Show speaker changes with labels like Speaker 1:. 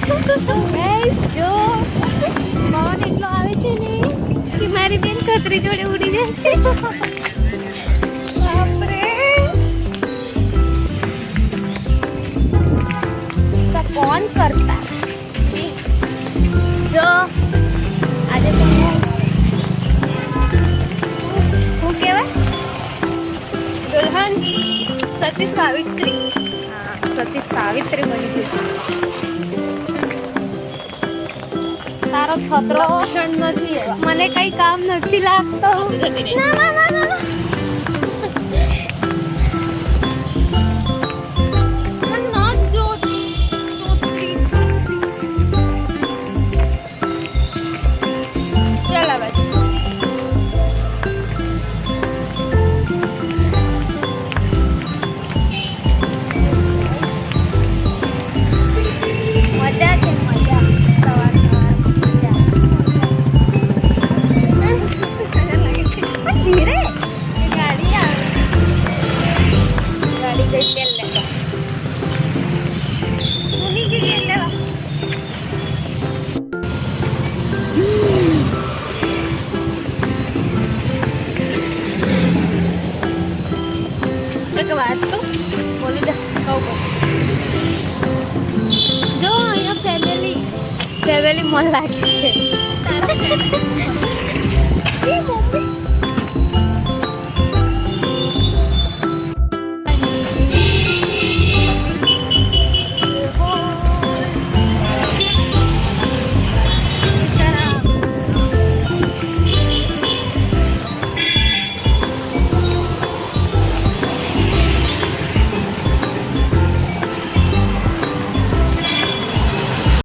Speaker 1: Guys જો પવન એટલો આવે છે ને કે મારી બેન છત્રી જોડે ઉડી જશે. બાપરે કોણ કરતા જો આજે તો હું કહેવાય દુલ્હન સતી સાવિત્રી. હા સતી સાવિત્રી બની ગઈ. તારો છત્રો નથી, મને કઈ કામ નથી લાગતો. ના ના ના ના વાત તો બોલી દે. જો અહીંયા ફેમિલી મોલ લાગે છે.